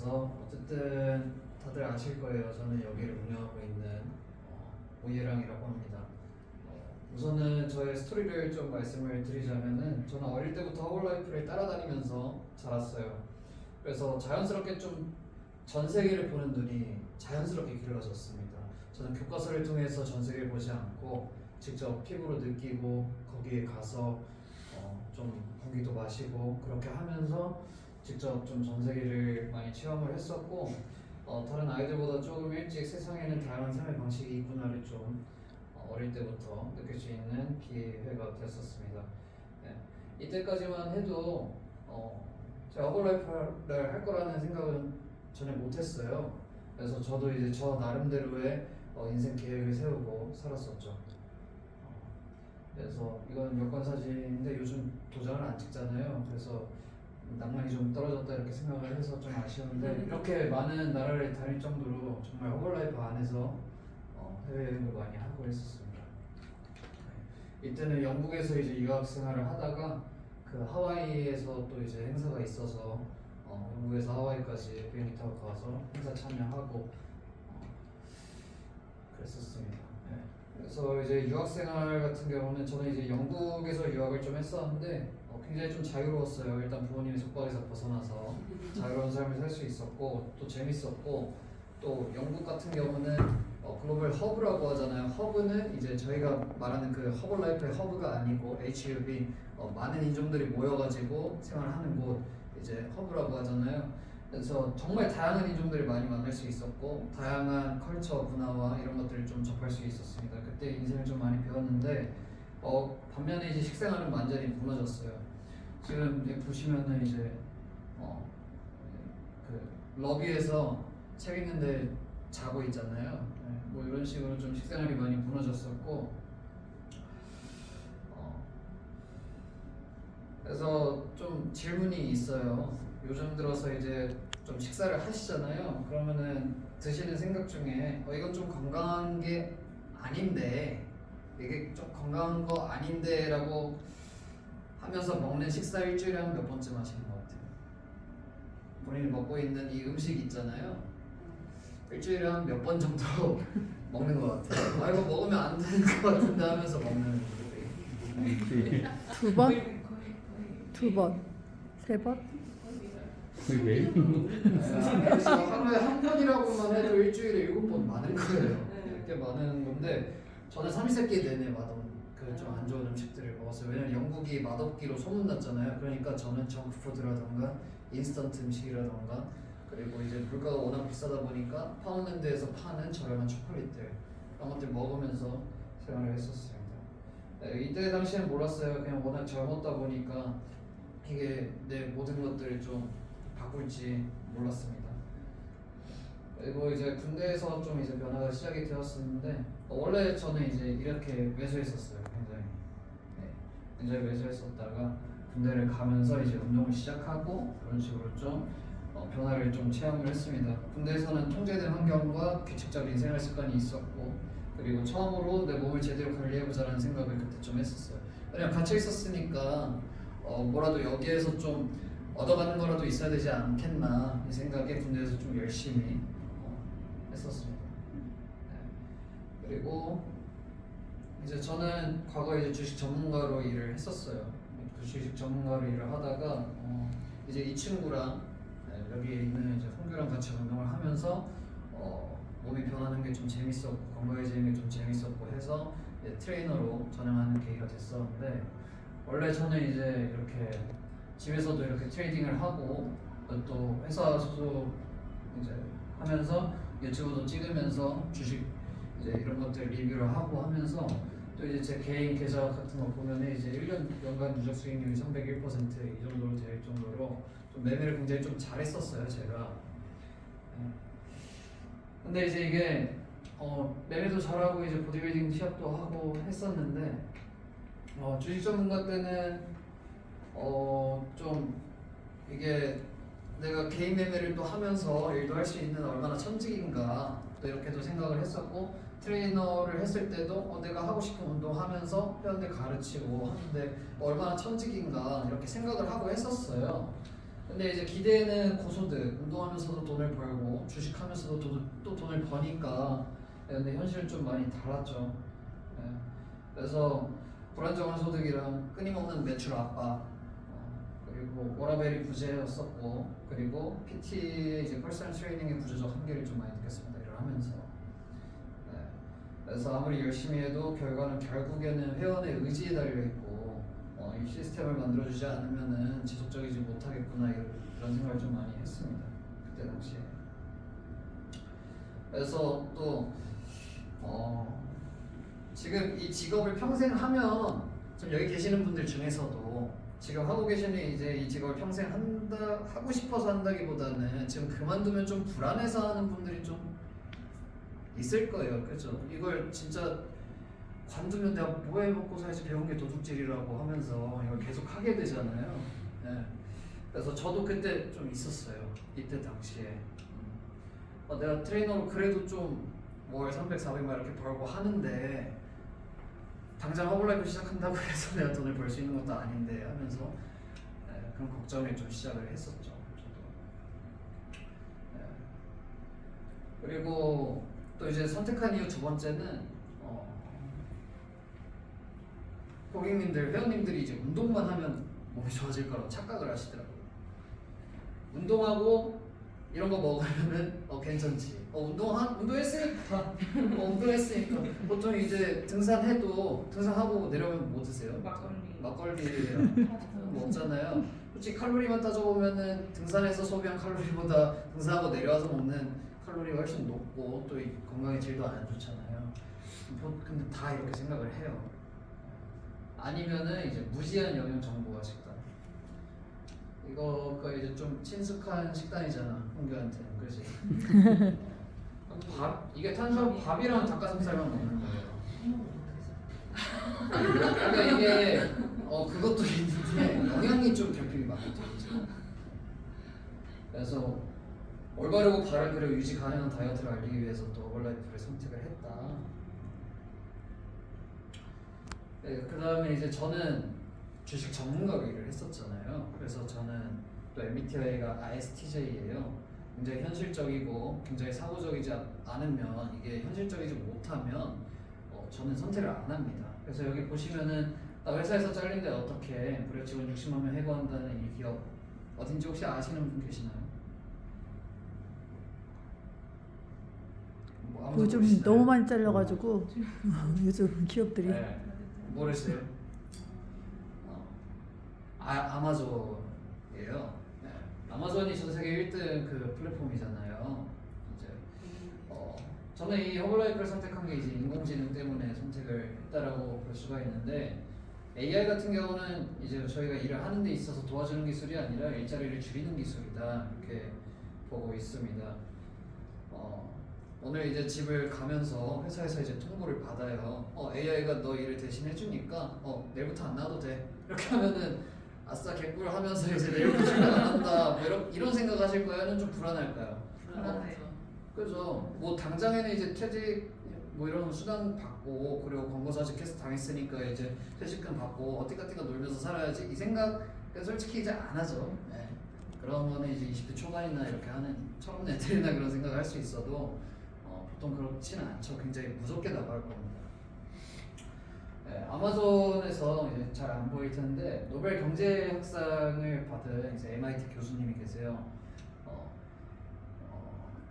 그래서 어쨌든 다들 아실 거예요. 저는 여기를 운영하고 있는 오예랑이라고 합니다. 우선은 저의 스토리를 좀 말씀을 드리자면은 저는 어릴 때부터 허블라이프를 따라다니면서 자랐어요. 그래서 자연스럽게 좀 전 세계를 보는 눈이 자연스럽게 길어졌습니다. 저는 교과서를 통해서 전 세계를 보지 않고 직접 피부로 느끼고 거기에 가서 좀 공기도 마시고 그렇게 하면서 직접 좀 전 세계를 많이 체험을 했었고 다른 아이들보다 조금 일찍 세상에는 다양한 삶의 방식이 있구나를 좀 어릴 때부터 느낄 수 있는 기회가 됐었습니다. 네. 이때까지만 해도 제가 허블라이프를 할 거라는 생각은 전혀 못했어요. 그래서 저도 이제 저 나름대로의 인생 계획을 세우고 살았었죠. 그래서 이건 여권 사진인데 요즘 도장을 안 찍잖아요. 그래서 낭만이 좀 떨어졌다 이렇게 생각을 해서 좀 아쉬운데 이렇게 많은 나라를 다닐 정도로 정말 허블라이프 안에서 해외여행을 많이 하고 했었습니다. 이때는 영국에서 이제 유학 생활을 하다가 그 하와이에서 또 이제 행사가 있어서 영국에서 하와이까지 비행기 타고 가서 행사 참여하고 그랬었습니다. 네. 그래서 이제 유학 생활 같은 경우는 저는 이제 영국에서 유학을 좀 했었는데 굉장히 좀 자유로웠어요. 일단 부모님의 속박에서 벗어나서 자유로운 삶을 살 수 있었고 또 재밌었고 또 영국 같은 경우는 글로벌 허브라고 하잖아요. 허브는 이제 저희가 말하는 그 허블라이프의 허브가 아니고 HUB 많은 인종들이 모여가지고 생활하는 곳 이제 허브라고 하잖아요. 그래서 정말 다양한 인종들을 많이 만날 수 있었고 다양한 컬처, 문화와 이런 것들을 좀 접할 수 있었습니다. 그때 인생을 좀 많이 배웠는데 반면에 이제 식생활은 완전히 무너졌어요. 지금 보시면은 이제 그 러비에서 책 읽는데 자고 있잖아요. 네, 뭐 이런 식으로 좀 식생활이 많이 무너졌었고 그래서 좀 질문이 있어요. 요즘 들어서 이제 좀 식사를 하시잖아요. 그러면은 드시는 생각 중에 이건 좀 건강한 게 아닌데 이게 좀 건강한 거 아닌데라고 하면서 먹는 식사 일주일에 한 몇 번쯤 하시는 것 같아요? 본인이 먹고 있는 이 음식 있잖아요. 일주일에 한 몇 번 정도 먹는 것 같아요. 이거 먹으면 안 되는 것 같은데 하면서 먹는 분들이 두 번? 두 번? 세 번? 그게 그래서 하루에 한 번이라고만 해도 일주일에 7번 많은 거예요. 이렇게 많은 건데 저는 삼시세끼 내내 좀 안 좋은 음식들을 먹었어요. 왜냐면 영국이 맛없기로 소문났잖아요. 그러니까 저는 정크푸드라던가 인스턴트 음식이라던가 그리고 이제 물가가 워낙 비싸다 보니까 파운드랜드에서 파는 저렴한 초콜릿들 그런 것들 먹으면서 생활을 했었습니다. 네, 이때 당시엔 몰랐어요. 그냥 워낙 젊었다 보니까 이게 내 모든 것들을 좀 바꿀지 몰랐습니다. 그리고 이제 군대에서 좀 이제 변화가 시작이 되었었는데 원래 저는 이제 이렇게 매수했었어요. 굉장히 매수했었다가 군대를 가면서 이제 운동을 시작하고 그런 식으로 좀 변화를 좀 체험을 했습니다. 군대에서는 통제된 환경과 규칙적인 생활 습관이 있었고 그리고 처음으로 내 몸을 제대로 관리해보자라는 생각을 그때 좀 했었어요. 왜냐면 갇혀 있었으니까 뭐라도 여기에서 좀 얻어가는 거라도 있어야 되지 않겠나 이 생각에 군대에서 좀 열심히 했었습니다. 네. 그리고 이제 저는 과거에 이제 주식 전문가로 일을 했었어요. 주식 전문가로 일을 하다가 이제 이 친구랑 여기 있는 이제 홍규랑 같이 운동을 하면서 몸이 변하는 게 좀 재밌었고 건강해지는 게 좀 재밌었고 해서 트레이너로 전향하는 계기가 됐었는데 원래 저는 이제 이렇게 집에서도 이렇게 트레이딩을 하고 또 회사에서도 이제 하면서 유튜브도 찍으면서 주식 이제 이런 것들 리뷰를 하고 하면서 또 이제 제 개인 계좌 같은 거 보면은 이제 1년 연간 누적 수익률이 301%이 정도로 될 정도로 좀 매매를 굉장히 좀 잘했었어요 제가. 근데 이제 이게 매매도 잘하고 이제 보디빌딩 시합도 하고 했었는데 주식 전문가 때는 좀 이게 내가 개인 매매를 또 하면서 일도 할 수 있는 얼마나 천직인가 또 이렇게도 생각을 했었고 트레이너를 했을 때도 내가 하고 싶은 운동 하면서 회원들 가르치고 하는데 얼마나 천직인가 이렇게 생각을 하고 했었어요. 근데 이제 기대는 고소득, 운동하면서도 돈을 벌고 주식하면서도 또 돈을 버니까 근데 현실은 좀 많이 달랐죠. 예. 그래서 불안정한 소득이랑 끊임없는 매출 압박, 그리고 워라밸이 부재였었고, 그리고 PT의 이제 퍼스널 트레이닝의 구조적 한계를 좀 많이 느꼈습니다. 일을 하면서. 예. 그래서 아무리 열심히 해도 결과는 결국에는 회원의 의지에 달려 있고, 이 시스템을 만들어주지 않으면은 지속적이지 못하겠구나 이런 생각을 좀 많이 했습니다. 그때 당시에. 그래서 또 지금 이 직업을 평생 하면 좀 여기 계시는 분들 중에서도 지금 하고 계시는 이제 이 직업을 평생 하고 싶어서 한다기보다는 지금 그만두면 좀 불안해서 하는 분들이 좀 있을 거예요, 그렇죠? 이걸 진짜 관두면 내가 뭐 해 먹고 살지 배운 게 도둑질이라고 하면서 이걸 계속 하게 되잖아요. 네. 그래서 저도 그때 좀 있었어요. 이때 당시에 내가 트레이너로 그래도 좀 월 300, 400만 이렇게 벌고 하는데 당장 허블라이프 시작한다고 해서 내가 돈을 벌 수 있는 것도 아닌데 하면서 그런 걱정을 좀 시작을 했었죠. 저도. 네. 그리고 또 이제 선택한 이유 두 번째는 고객님들, 회원님들이 이제 운동만 하면 몸이 좋아질 거라고 착각을 하시더라고요. 운동하고 이런 거 먹으면은 괜찮지. 운동했으니까. 운동했으니까. 보통 이제 등산해도 등산하고 내려오면 뭐 드세요? 막걸리 먹잖아요. 솔직히 칼로리만 따져보면은 등산에서 소비한 칼로리보다 등산하고 내려와서 먹는 칼로리가 훨씬 높고 또 이 건강의 질도 안 좋잖아요. 근데 다 이렇게 생각을 해요. 아니면은 이제 무지한 영양 정보와 식단. 이거가 이제 좀 친숙한 식단이잖아, 홍규한테는, 그렇지? 이게 밥이랑 닭가슴살만 먹는 거예요. 그러니까 이게 그것도 있는데 영양이 좀 결핍이 많죠. 그래서 올바르고 바른 그리고 유지 가능한 다이어트를 알리기 위해서 또 어벌라이프를 선택을 했다. 네, 그 다음에 이제 저는 주식 전문가로 일을 했었잖아요. 그래서 저는 또 MBTI가 ISTJ예요. 굉장히 현실적이고 굉장히 사고적이지 않으면 이게 현실적이지 못하면 저는 선택을 안 합니다. 그래서 여기 보시면은 나 회사에서 잘린데 어떻게 무려 직원 60만 명 해고한다는 이 기업 어딘지 혹시 아시는 분 계시나요? 아무도 요즘 모르시나요? 너무 많이 잘려가지고 요즘 기업들이 네. 모르세요? 아마존이에요. 네. 아마존이 전 세계 1등 그 플랫폼이잖아요. 이제 저는 이 허블라이프를 선택한 게 이제 인공지능 때문에 선택을 했다라고 볼 수가 있는데, AI 같은 경우는 이제 저희가 일을 하는 데 있어서 도와주는 기술이 아니라 일자리를 줄이는 기술이다 이렇게 보고 있습니다. 오늘 이제 집을 가면서 회사에서 이제 통보를 받아요. AI가 너 일을 대신 해주니까 내일부터 안 나와도 돼. 이렇게 하면은 아싸 개꿀 하면서 이제 내일부터 출근 안 한다. 뭐 이런 생각하실 거예요? 아니면 좀 불안할까요? 그죠. 뭐 당장에는 이제 퇴직 뭐 이런 수당 받고 그리고 권고사직 캐스트 당했으니까 이제 퇴직금 받고 어디까지가 놀면서 살아야지 이 생각은 솔직히 이제 안 하죠. 네. 그런 거는 이제 20대 초반이나 이렇게 하는 처음 애들이나 그런 생각을 할 수 있어도 보통 그렇지는 않죠. 굉장히 무섭게 나갈 겁니다. 네, 아마존에서 이제 잘 안 보일 텐데 노벨 경제학상을 받은 이제 MIT 교수님이 계세요.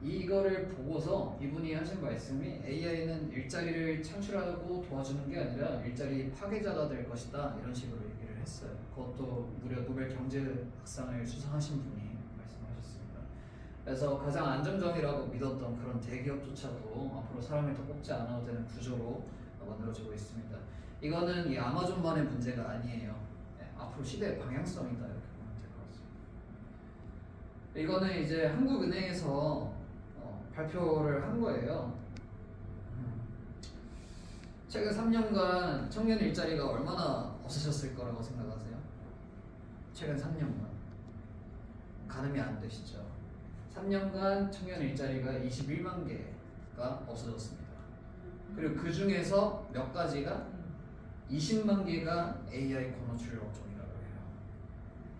이거를 보고서 이분이 하신 말씀이 AI는 일자리를 창출하고 도와주는 게 아니라 일자리 파괴자가 될 것이다 이런 식으로 얘기를 했어요. 그것도 무려 노벨 경제학상을 수상하신 분이 말씀하셨습니다. 그래서 가장 안정적이라고 믿었던 그런 대기업조차도 앞으로 사람을 더 뽑지 않아도 되는 구조로 만들어지고 있습니다. 이거는 이 아마존만의 문제가 아니에요. 네, 앞으로 시대의 방향성이다 이렇게 보면 될 것 같습니다. 이거는 이제 한국은행에서 발표를 한 거예요. 최근 3년간 청년 일자리가 얼마나 없어졌을 거라고 생각하세요? 최근 3년간 가늠이 안 되시죠? 3년간 청년 일자리가 21만 개가 없어졌습니다. 그리고 그 중에서 몇 가지가 20만 개가 AI 권호 출력 업종이라고 해요.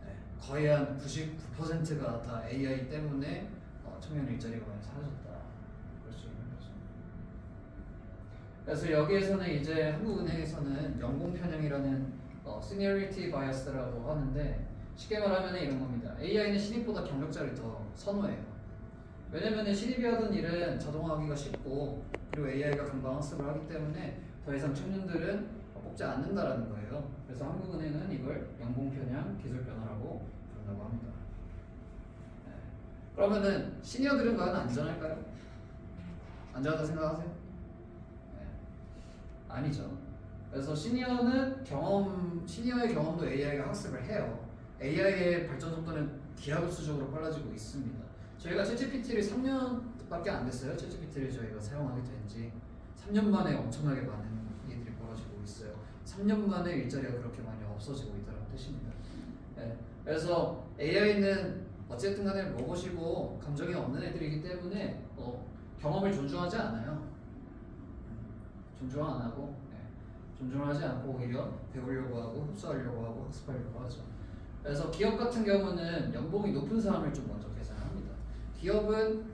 네. 거의 한 99%가 다 AI 때문에 청년 일자리가 많이 사라졌다. 그럴 수 있는 거죠. 그래서 여기에서는 이제 한국은행에서는 연봉 편향이라는 시니어리티 바이어스라고 하는데 쉽게 말하면 이런 겁니다. AI는 신입보다 경력자를 더 선호해요. 왜냐면 신입이 하던 일은 자동화하기가 쉽고 그리고 AI가 금방 학습을 하기 때문에 더 이상 청년들은 뽑지 않는다라는 거예요. 그래서 한국은행은 이걸 연봉 편향, 기술 변화라고 부른다고 합니다. 네. 그러면은 시니어들은 과연 안전할까요? 안전하다 생각하세요? 네. 아니죠. 그래서 시니어의 경험도 AI가 학습을 해요. AI의 발전 속도는 기하급수적으로 빨라지고 있습니다. 저희가 챗GPT를 3년밖에 안 됐어요. 챗GPT를 저희가 사용하게 된 지 3년 만에 엄청나게 많은 일들이 벌어지고 있어요. 3년 만에 일자리가 그렇게 많이 없어지고 있다는 뜻입니다. 네. 그래서 AI는 어쨌든 간에 로봇이고 감정이 없는 애들이기 때문에 경험을 존중하지 않아요. 존중 안 하고 존중하지 않고 오히려 배우려고 하고 흡수하려고 하고 학습하려고 하죠. 그래서 기업 같은 경우는 연봉이 높은 사람을 좀 먼저 계산합니다. 기업은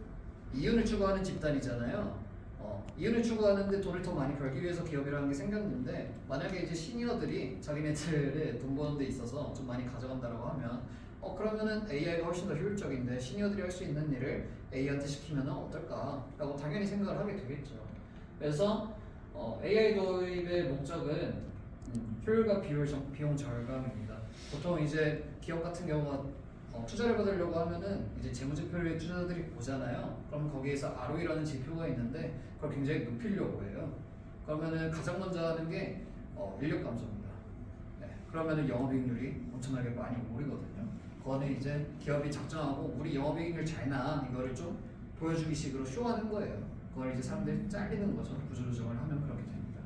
이윤을 추구하는 집단이잖아요. 이윤을 추구하는데 돈을 더 많이 벌기 위해서 기업이라는 게 생겼는데 만약에 이제 시니어들이 자기네들의 돈 버는 데 있어서 좀 많이 가져간다고 하면 그러면은 AI가 훨씬 더 효율적인데 시니어들이 할 수 있는 일을 AI한테 시키면 어떨까라고 당연히 생각을 하게 되겠죠. 그래서 AI 도입의 목적은 효율과 비용 절감입니다. 보통 이제 기업 같은 경우가 투자를 받으려고 하면은 이제 재무제표를 투자자들이 보잖아요. 그럼 거기에서 ROE라는 지표가 있는데 그걸 굉장히 높이려고 해요. 그러면은 가장 먼저 하는 게 인력 감소입니다. 네. 그러면은 영업이익률이 엄청나게 많이 오르거든요. 그거는 이제 기업이 작정하고 우리 영업이익률 잘 나 이거를 좀 보여주기 식으로 쇼하는 거예요. 그걸 이제 사람들이 잘리는 거죠. 구조조정을 하면 그렇게 됩니다.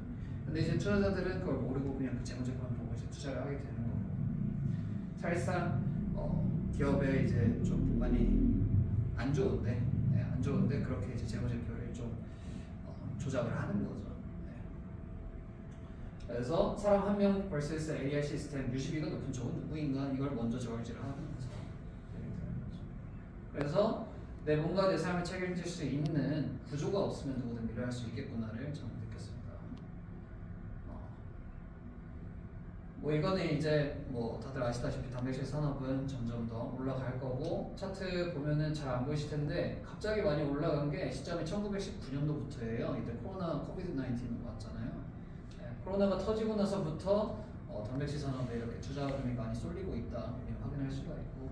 근데 이제 투자자들은 그걸 모르고 그냥 그 재무제표만 보고 이제 투자를 하게 되는 거고. 사실상 기업에 이제 좀 많이 안 좋은데 그렇게 이제 재무제표를 좀 조작을 하는 거죠. 네. 그래서 사람 한 명 vs AI 시스템 유지비가 높은 쪽은 누구인가 이걸 먼저 저울질을 하는 거죠. 그래서 뭔가 내 삶을 책임질 수 있는 구조가 없으면 누구든 일을 할 수 있겠구나를 저는 느꼈습니다. 이거는 이제 다들 아시다시피 단백질 산업은 점점 더 올라갈 거고 차트 보면은 잘 안 보이실 텐데 갑자기 많이 올라간 게 시점이 1919년도부터예요. 이때 코비드 19 왔잖아요. 네, 코로나가 터지고 나서부터 단백질 산업에 이렇게 투자금이 많이 쏠리고 있다 확인할 수가 있고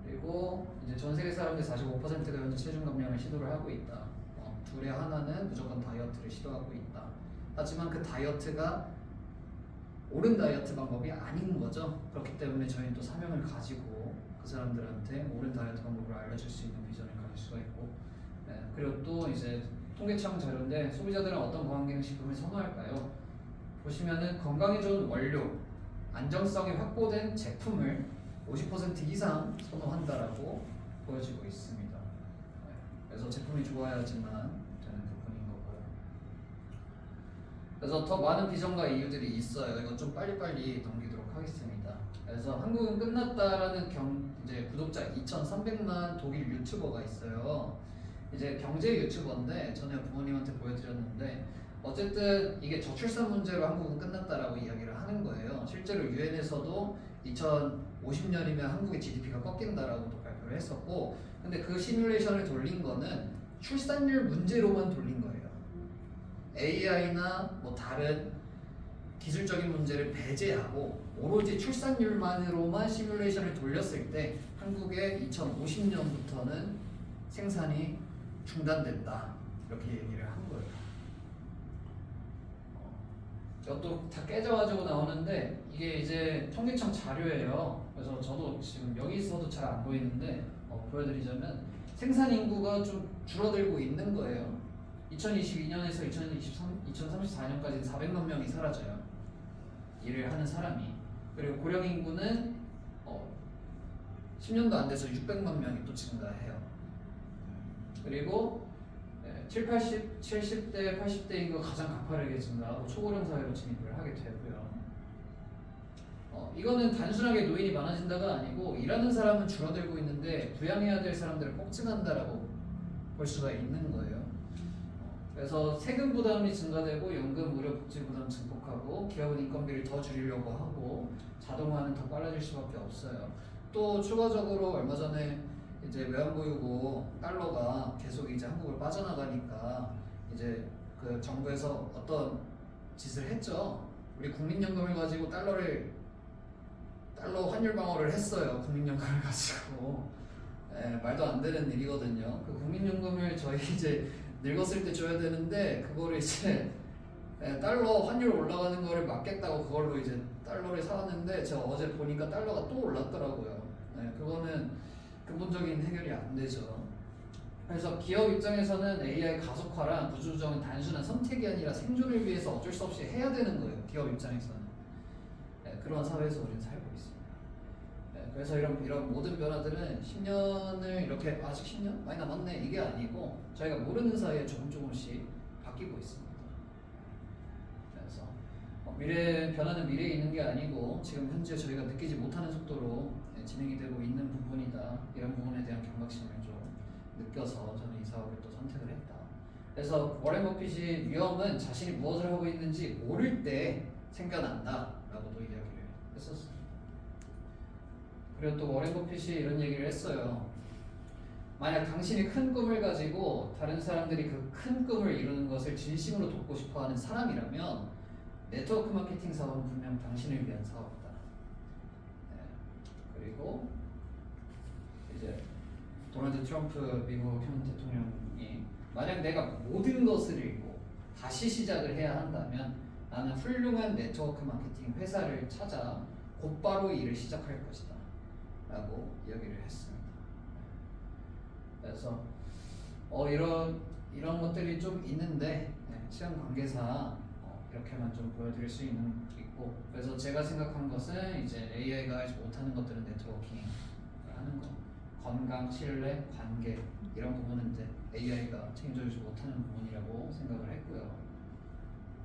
그리고 이제 전 세계 사람들 45%가 현재 체중 감량을 시도를 하고 있다. 둘의 하나는 무조건 다이어트를 시도하고 있다. 하지만 그 다이어트가 옳은 다이어트 방법이 아닌 거죠. 그렇기 때문에 저희는 또 사명을 가지고 그 사람들한테 옳은 다이어트 방법을 알려줄 수 있는 비전을 가질 수가 있고 그리고 또 이제 통계청 자료인데 소비자들은 어떤 건강기능식품을 선호할까요? 보시면은 건강에 좋은 원료, 안정성이 확보된 제품을 50% 이상 선호한다라고 보여지고 있습니다. 그래서 제품이 좋아야지만 되는 부분인 거고요. 그래서 더 많은 비전과 이유들이 있어요. 이건 좀 빨리빨리 넘기도록 하겠습니다. 그래서 한국은 끝났다라는 이제 구독자 2,300만 독일 유튜버가 있어요. 이제 경제 유튜버인데 저는 부모님한테 보여드렸는데 어쨌든 이게 저출산 문제로 한국은 끝났다라고 이야기를 하는 거예요. 실제로 유엔에서도 2050년이면 한국의 GDP가 꺾인다라고 또 발표를 했었고 근데 그 시뮬레이션을 돌린 거는 출산율 문제로만 돌린 거예요. AI나 다른 기술적인 문제를 배제하고 오로지 출산율만으로만 시뮬레이션을 돌렸을 때 한국의 2050년부터는 생산이 중단된다 이렇게 얘기를 한 거예요. 이것도 다 깨져가지고 나오는데 이게 이제 통계청 자료예요. 그래서 저도 지금 여기서도 잘 안 보이는데 보여드리자면 생산 인구가 좀 줄어들고 있는 거예요. 2022년에서 2034년까지 400만 명이 사라져요. 일을 하는 사람이. 그리고 고령 인구는 10년도 안 돼서 600만 명이 또 증가해요. 그리고 70대, 80대 인구가 가장 가파르게 증가하고 초고령 사회로 진입을 하게 되고요. 이거는 단순하게 노인이 많아진다가 아니고 일하는 사람은 줄어들고 있는데 부양해야 될 사람들을 폭증한다라고 볼 수가 있는 거예요. 그래서 세금 부담이 증가되고 연금, 의료, 복지 부담 증폭하고 기업은 인건비를 더 줄이려고 하고 자동화는 더 빨라질 수밖에 없어요. 또 추가적으로 얼마 전에 이제 외환보유고 달러가 계속 이제 한국을 빠져나가니까 이제 그 정부에서 어떤 짓을 했죠. 우리 국민연금을 가지고 달러 환율 방어를 했어요. 국민연금을 가지고. 말도 안 되는 일이거든요. 그 국민연금을 저희 이제 늙었을 때 줘야 되는데 그거를 이제 달러 환율 올라가는 거를 막겠다고 그걸로 이제 달러를 사왔는데 제가 어제 보니까 달러가 또 올랐더라고요. 그거는 근본적인 해결이 안 되죠. 그래서 기업 입장에서는 AI 가속화랑 구조조정은 단순한 선택이 아니라 생존을 위해서 어쩔 수 없이 해야 되는 거예요. 기업 입장에서는. 그런 사회에서 우리는 살고 있습니다. 그래서 이런 모든 변화들은 10년을 이렇게 아직 10년? 많이 남았네 이게 아니고 저희가 모르는 사이에 조금씩 바뀌고 있습니다. 그래서 변화는 미래에 있는 게 아니고 지금 현재 저희가 느끼지 못하는 속도로 진행이 되고 있는 부분이다. 이런 부분에 대한 경각심을 좀 느껴서 저는 이 사업을 또 선택을 했다. 그래서 워렌 버핏이 위험은 자신이 무엇을 하고 있는지 모를 때 생겨난다라고도 이야기를 했었어요. 그리고 또 워렌 버핏이 이런 얘기를 했어요. 만약 당신이 큰 꿈을 가지고 다른 사람들이 그 큰 꿈을 이루는 것을 진심으로 돕고 싶어하는 사람이라면 네트워크 마케팅 사업은 분명 당신을 위한 사업이다. 그리고 이제 도널드 트럼프 미국 현 대통령이 만약 내가 모든 것을 잃고 다시 시작을 해야 한다면 나는 훌륭한 네트워크 마케팅 회사를 찾아 곧바로 일을 시작할 것이다 라고 이야기를 했습니다. 그래서 이런 것들이 좀 있는데 시간 관계상 이렇게만 좀 보여드릴 수 있고 그래서 제가 생각한 것은 이제 AI가 하지 못하는 것들은 네트워킹 하는 거 건강, 신뢰, 관계 이런 부분은 이제 AI가 책임져주지 못하는 부분이라고 생각을 했고요.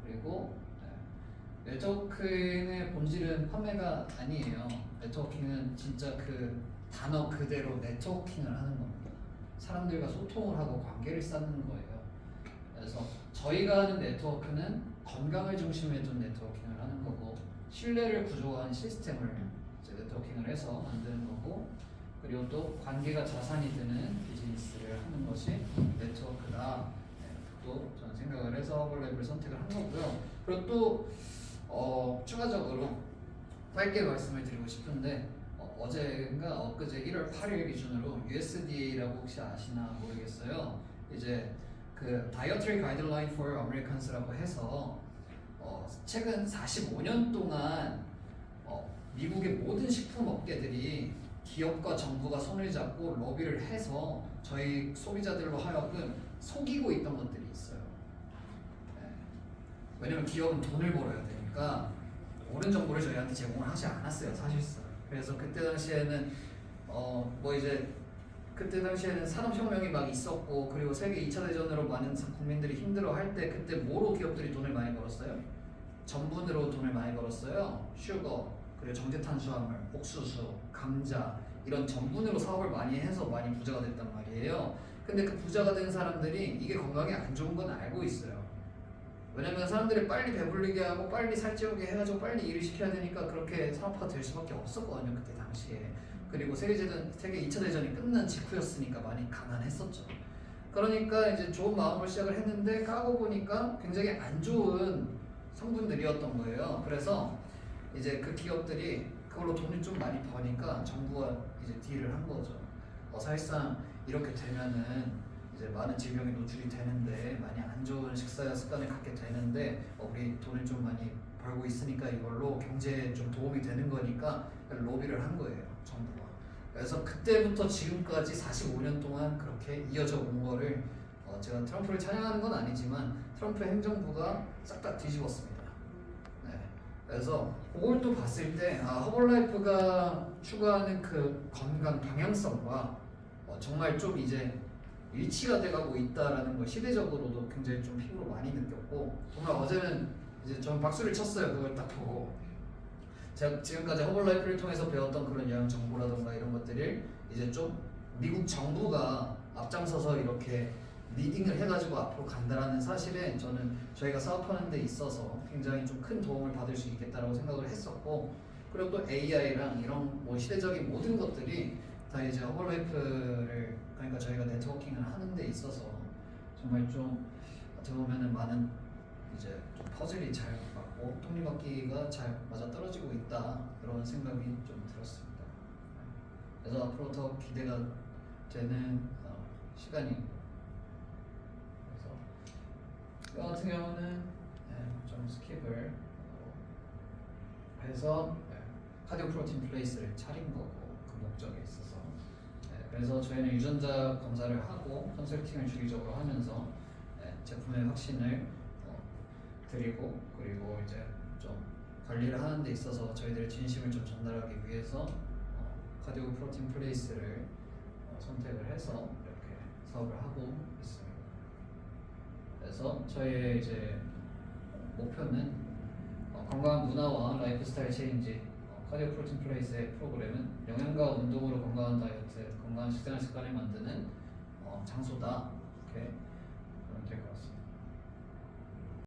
그리고 네트워킹의 본질은 판매가 아니에요. 네트워킹은 진짜 그 단어 그대로 네트워킹을 하는 겁니다. 사람들과 소통을 하고 관계를 쌓는 거예요. 그래서 저희가 하는 네트워크는 건강을 중심에 둔 네트워킹을 하는 거고 신뢰를 구조화한 시스템을 이제 네트워킹을 해서 만드는 거고 그리고 또 관계가 자산이 되는 비즈니스를 하는 것이 네트워크다. 또 저는 생각을 해서 허블라이프를 선택을 한 거고요. 그리고 또 추가적으로 짧게 말씀을 드리고 싶은데 어제인가 엊그제 1월 8일 기준으로 USDA라고 혹시 아시나 모르겠어요. 이제 그 Dietary Guideline for Americans라고 해서 최근 45년 동안 미국의 모든 식품 업계들이 기업과 정부가 손을 잡고 로비를 해서 저희 소비자들로 하여금 속이고 있던 것들이 있어요. 왜냐면 기업은 돈을 벌어야 되니까 옳은 정보를 저희한테 제공을 하지 않았어요, 사실상. 그래서 그때 당시에는 그때 당시에는 산업혁명이 막 있었고 그리고 세계 2차 대전으로 많은 국민들이 힘들어할 때 그때 뭐로 기업들이 돈을 많이 벌었어요? 전분으로 돈을 많이 벌었어요. 슈거, 그리고 정제탄수화물, 옥수수, 감자 이런 전분으로 사업을 많이 해서 많이 부자가 됐단 말이에요. 근데 그 부자가 된 사람들이 이게 건강에 안 좋은 건 알고 있어요. 왜냐면 사람들이 빨리 배불리게 하고 빨리 살찌우게 해가지고 빨리 일을 시켜야 되니까 그렇게 산업화가 될 수밖에 없었거든요, 그때 당시에. 그리고 세계 2차 대전이 끝난 직후였으니까 많이 가난했었죠. 그러니까 이제 좋은 마음으로 시작을 했는데 까고 보니까 굉장히 안 좋은 성분들이었던 거예요. 그래서 이제 그 기업들이 그걸로 돈을 좀 많이 버니까 정부가 이제 딜을 한 거죠. 사실상 이렇게 되면은 이제 많은 질병에 노출이 되는데 많이 안 좋은 식사 습관을 갖게 되는데 우리 돈을 좀 많이 벌고 있으니까 이걸로 경제에 좀 도움이 되는 거니까 로비를 한 거예요, 정부가. 그래서 그때부터 지금까지 45년 동안 그렇게 이어져 온 거를 제가 트럼프를 찬양하는 건 아니지만 트럼프 행정부가 싹 다 뒤집었습니다. 그래서 그걸 또 봤을 때 허벌라이프가 추구하는 그 건강 방향성과 정말 좀 이제 일치가 돼가고 있다라는 걸 시대적으로도 굉장히 좀 힘으로 많이 느꼈고 정말 어제는 이제 전 박수를 쳤어요. 그걸 딱 보고 제가 지금까지 허벌라이프를 통해서 배웠던 그런 영양 정보라던가 이런 것들을 이제 좀 미국 정부가 앞장서서 이렇게 리딩을 해가지고 앞으로 간다라는 사실에 저는 저희가 사업하는 데 있어서 굉장히 좀 큰 도움을 받을 수 있겠다라고 생각을 했었고, 그리고 또 AI랑 이런 뭐 시대적인 모든 것들이 다 이제 허벌라이프를, 그러니까 저희가 네트워킹을 하는 데 있어서 정말 좀 어떻게 보면은 많은 이제 좀 퍼즐이 잘 맞고 톱니바퀴가 잘 맞아 떨어지고 있다, 그런 생각이 좀 들었습니다. 그래서 앞으로 더 기대가 되는 시간이, 그래서 이 같은 경우는 좀 스킵을 해서 카디오 프로틴 플레이스를 차린 거고, 그 목적에 있어서. 그래서 저희는 유전자 검사를 하고 컨설팅을 주기적으로 하면서 제품의 확신을 드리고, 그리고 이제 좀 관리를 하는 데 있어서 저희들의 진심을 좀 전달하기 위해서 카디오 프로틴 플레이스를 선택을 해서 이렇게 사업을 하고 있습니다. 그래서 저희의 이제 목표는 건강한 문화와 라이프 스타일 체인지, 카디오 프로틴 플레이스의 프로그램은 영양과 운동으로 건강한 다이어트, 건강한 식생활 습관을 만드는 장소다. 이렇게 보면 될 것 같습니다.